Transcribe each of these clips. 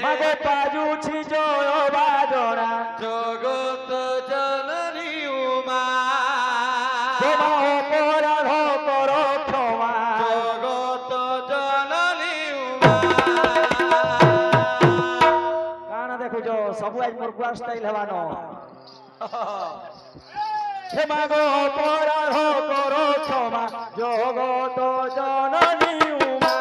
মাগো বাজুছি জয় বাজনা জগত জননী উমা তোমা অপরাধ কর ক্ষমা জগত জননী উমা কানা দেখুছ সবু আজ মোর কুয়া স্টাইল হেবানো হে মাগো অপরাধ কর ক্ষমা জগত জননী উমা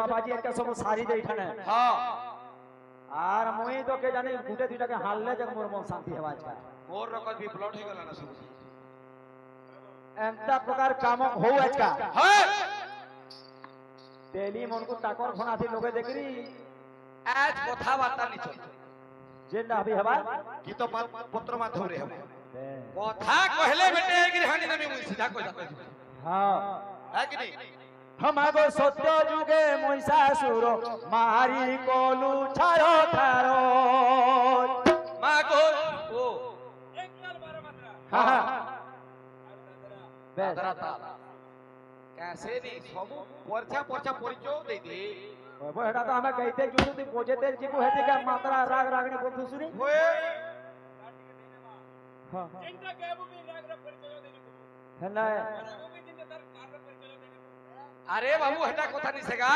বাবাজি একটা সব সারি দেই এখানে হ্যাঁ আর মই তো কে জানি গুটে দুইটাকে হাললে যে মোর মন শান্তি হবে আজকে মোর রকম বি ব্লড হয়ে গেল না সব এন্তা প্রকার কাম হউ আজকা হ্যাঁ তেলি মনকু টাকর খনাতি লোকে দেখরি আজ কথাবার্তা নি চল যেটা হবি হবা কি তো পত্র মাধ্যমে হবে কথা কহলে বেটে এগিরি হানি নমি মুই সিধা কই দাও হ্যাঁ হ্যাঁ কি নি हमागो सत्य जुगे महिषासुर मारी कोलू छारो थारो मागो ओ हां दादरा कैसे नी सब परछा परछा परिचय दे दे वो एटा तो हमें कहते जुजु ती पोजेते जीबु हेते का मात्रा राग रागणी बोलतु सुनी होए हां चिंता केबु भी राग राग परिचय दे दे है ना अरे बाबू हटा कोथा नहीं सेगा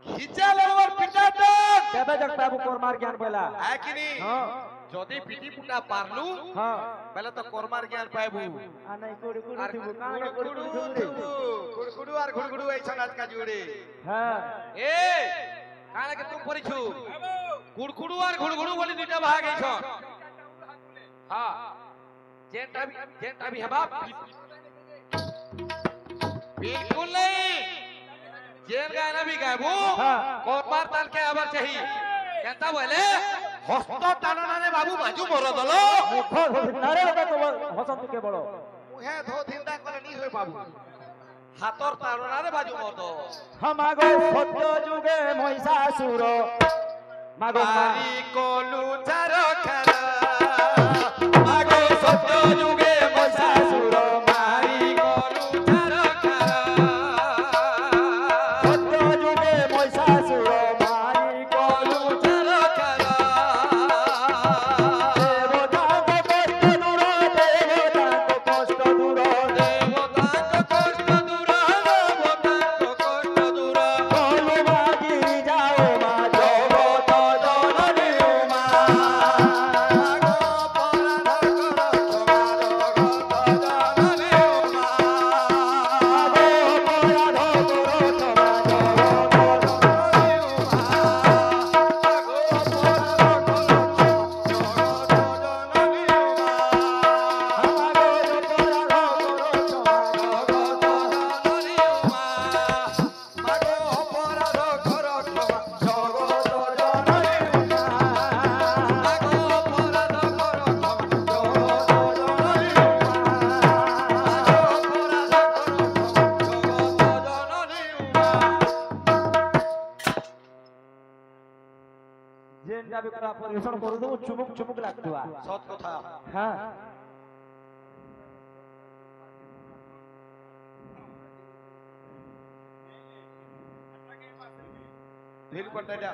खिचा लड़वर पिटा तो केबे जग बाबू कोरमार ज्ञान बोला है कि नहीं हां जदी पिटी पुटा पारलू हां पहले तो कोरमार ज्ञान पाएबू आ नहीं कुड़ी कुड़ी दिबु काने कुड़ी कुड़ी गुड़गुड़ू और गुड़गुड़ू ऐसा नाच का जोड़े हां ए काने के तुम परिछु गुड़गुड़ू और गुड़गुड़ू बोली दुटा भाग ऐछो हां जेंटा भी हबा बिल्कुल नहीं जेल गाना भी गायबू कोरमार ताल के आवर चाहिए कहता बोले हस्त टाणना ने बाबू बाजू मोर दलो मुख नारे तो हसंत के बड़ो मुहे धो धिंदा करे नहीं होय बाबू हाथर टाणना रे बाजू मोर दो हमागो सत्य जुगे महिषासुर मागो मारी कोलू चारो खरा मागो सत्य जुगे महिषासुर मारी कोलू चारो खरा सत्य जुगे महिषासुर मारी कोलू चारो खरा देवताको कष्ट दूर देवताको कष्ट दूर देवताको कष्ट दूर कोलू मागी जाओ मा जगत जननी उमा जेनटा भी पूरा परिवेशन कर दो चुमुक चुमुक लागतुआ सत कथा हां ढील पट्टा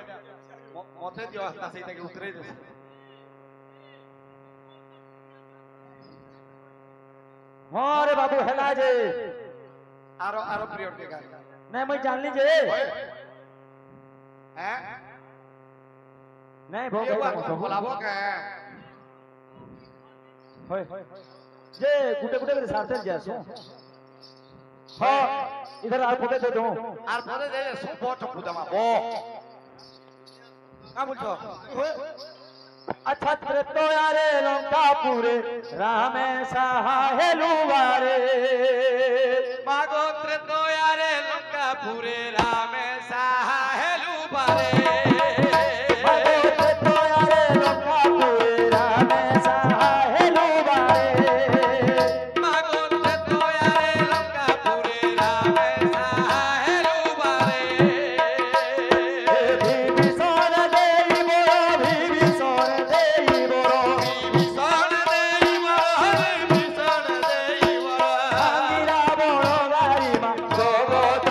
मथे दियो हस्ता सहित के उतरे दे हां रे बाबू हेला जे आरो आरो पीरियड के गाड़ी नहीं मैं जान ली जे হ্যাঁ নাই ये ভোগ बात को बोलाबो के হয় যে গুটে গুটে করে সারতে যাসো হ্যাঁ इधर আর ফুটে দে দো আর পরে দে সুপো চকু দমা বো কা বলছো अच्छा तो यारे लंकापुरे रामे सहायलुवारे मागोत्र तो यारे लंकापुरे रामे साहेलु बारे तो यारे लंकापुरे रामे सहायलुवारे मागोत्र तो यारे लंकापुरे रामे साहेलु बारे भीभीषण देई बोरो भीषण देई बरो भांगिरा बोरो गारी मा जगत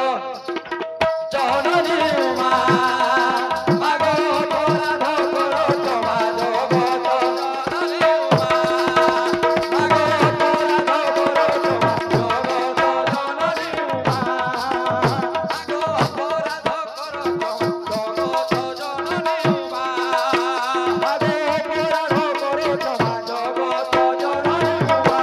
जननी उमा मागो तोरा धकर जमा जगत जननी उमा मागो तोरा धकर जमा जगत जननी उमा मागो तोरा धकर जगत जननी उमा मागो तोरा धकर जमा जगत जननी उमा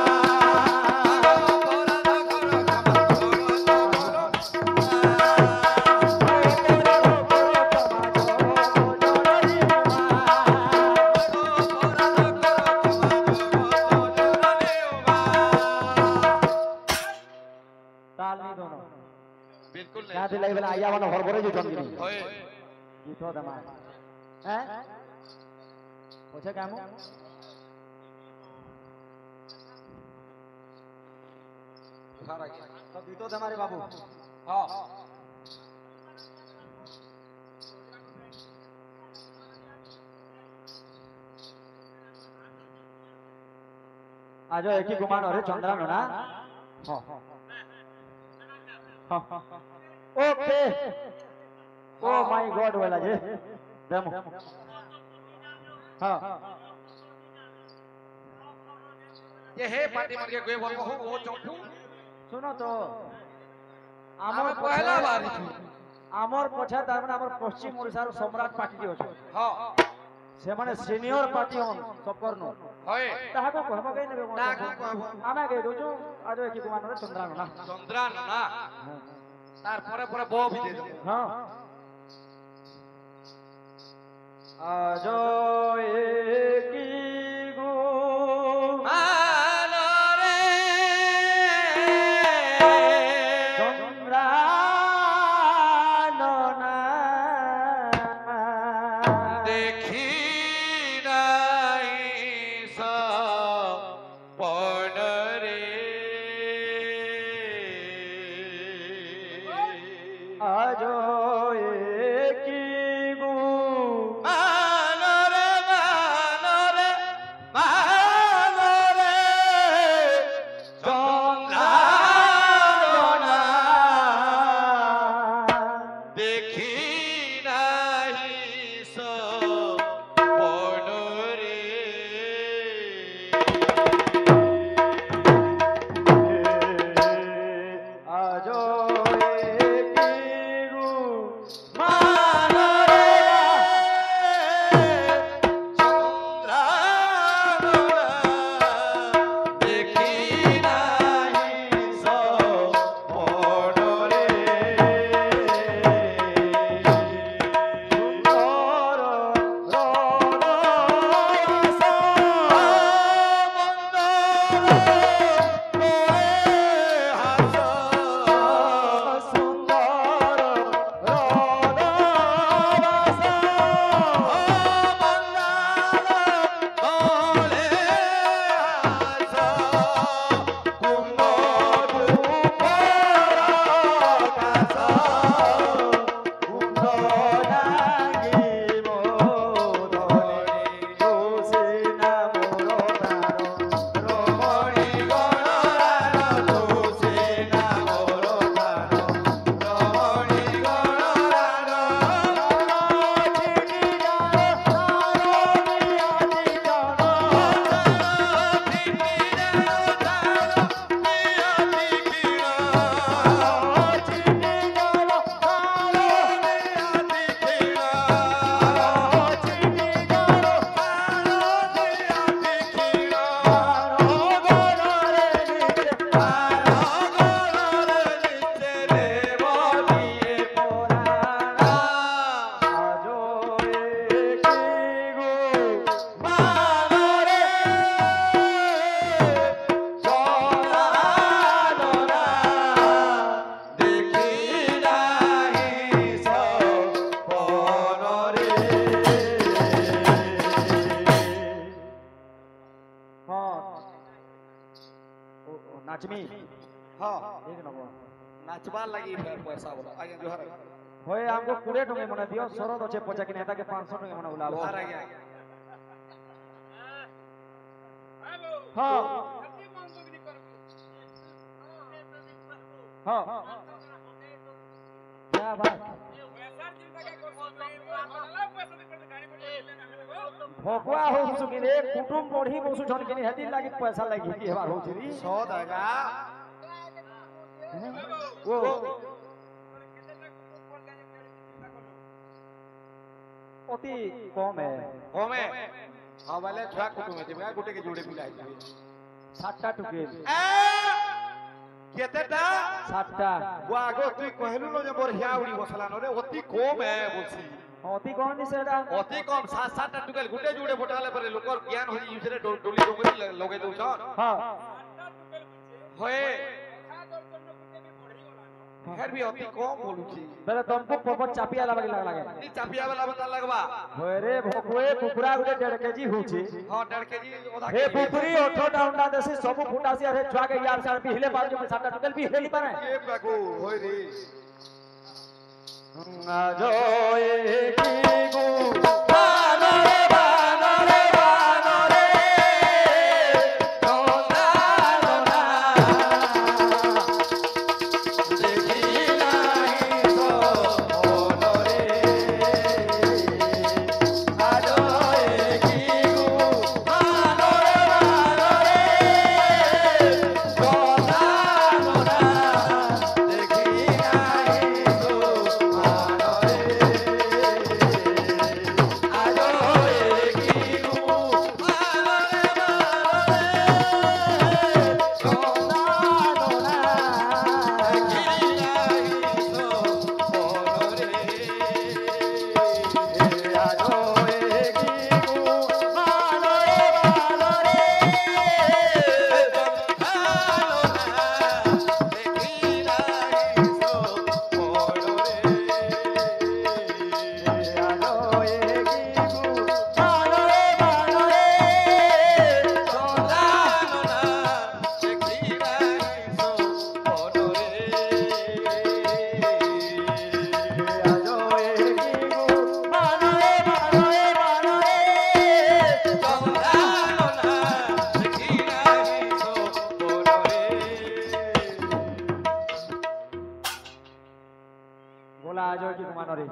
ताल नहीं दोनों बिल्कुल यहाँ दिलाई वाला आया वाला हरभरे जो जंगी नहीं होए गीत हो दमा हैं पूछे क्या मु सारा गया तो गीत हो दमा रे बाबू हां आज एक ही गुमान अरे चंद्रा नो ना हां ओके ओ माय गॉड वाला जे डेमो हां ये हे पार्टी मन के कोई बोल हो वो चौथू सुनो तो आम पहला बार आमर पछा तार माने हमर पश्चिम ओडिसा रो सम्राट पार्टी जे अछि हां से माने सीनियर पार्टी हन सबकर नो होए ताहा को कहबा गई नेबे ताहा को कहबो। आमे गई दोजो आज एक ही गुमान अरे चंद्रा नो ना चंद्रा ना तार परे परे बो भी दे दो हाँ आजो एकी गो आलो रे चंद्रा नना देखी नहीं सा पण रे आजो एकी गो मानो रे मानो रे मानो रे चंद्रा चंद्रा देखी नहीं सो पण रे आजो एकी गो मानो रे चंद्रा देखी नहीं सो पण रे नाचमी हां एक नंबर नाचबार लगी फिर पैसा वाला आगे जोहर होए हमको 20 टके मना दियो शरत अच्छे पचा के नेता के 500 टके मना बुलाओ जोहर आ गया हां जल्दी मांगो भी नहीं करो हां क्या बात पैसा चिंता का कोशिश नहीं मतलब पैसा दे कर गाड़ी पर लेना भोकवा हो सुकिने कुटुंब बढ़ी बसु जन के हेती लागी पैसा लागी की हमार हो छी 100 देगा वो अति कम है होमे हां वाले छुआ कुटुम है जेबा गुटे के जोड़े मिलाई 7टा टुके केतेटा 7टा वो आगो तुई कहलु न जे बढ़िया उड़ी बसला न रे अति कम है बोलसी अति कम नि सेटा अति कम 7-7 टुकल गुटे जोड़े फटाले पर लोकर ज्ञान होई यूजरे डोली डोंगरी लगे दउ छ हां होए फिर भी अति कम बोलू छी पहले तुमको पपट चापी आला लगे लगे नी चापिया वाला बता लगवा होय रे भोकवे कुकुरा गुटे 1.5 केजी होची हां 1.5 केजी ओदा हे पुत्री 8टा अंडा देसी सब फुटासी अरे छुआ के यार सार भी हिले पार जो 7टा टुकल भी हिले पारे ये बागो होय रे जो एक गु बानो रे बानो रे बानो रे सोना सोना देखी नहीं तो बोलो रे आजो एक गु बानो रे सोना सोना देखी नहीं तो बोलो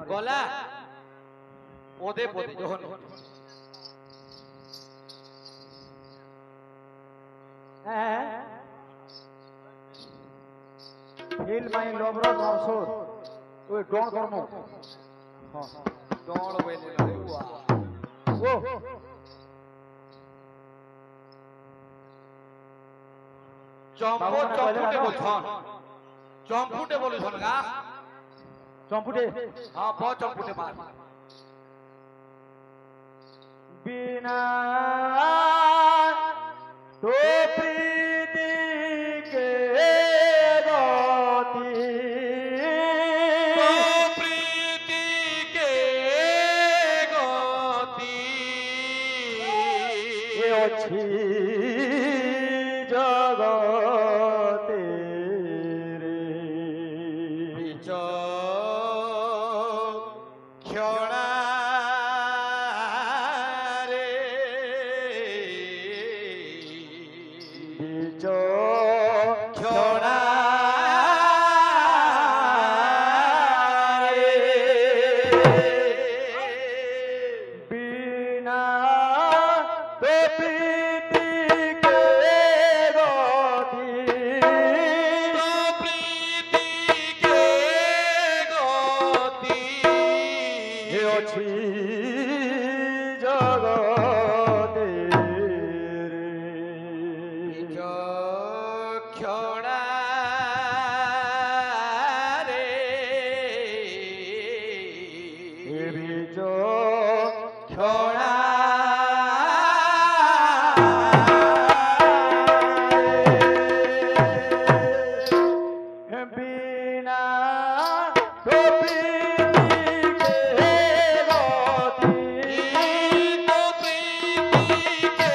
গলা পদে পদে যখন হিল মাই লবর নরসুর ওই ডন কর্ম হ্যাঁ ডল বেলে রেওয়া ও চম্পু চম্পুটে বলছন চম্পুটে বলছন গা চম্পুটে हां बहुत चम्पुटे मार बिना तो प्रीति के रोती तो प्रीति के गति ये अच्छी जगते रे बिचो क्षणा रे बीचो क्षणा रे बिना तो प्रीति के रोती तो प्रीति के गति हे अच्छी जगते रे क्षणा रे हे बीचो क्षणा बिना तो प्रीति के रोती तो प्रीति के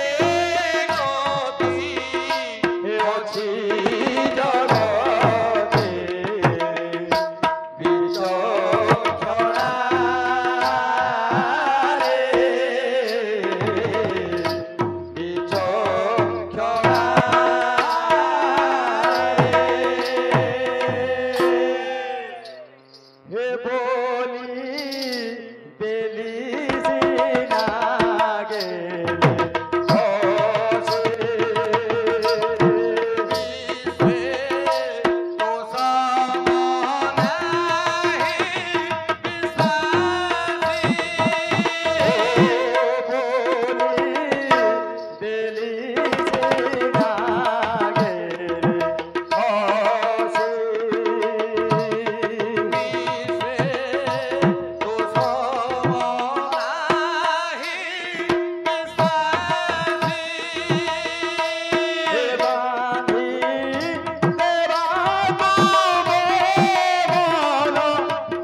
गति हे अच्छी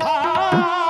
Ah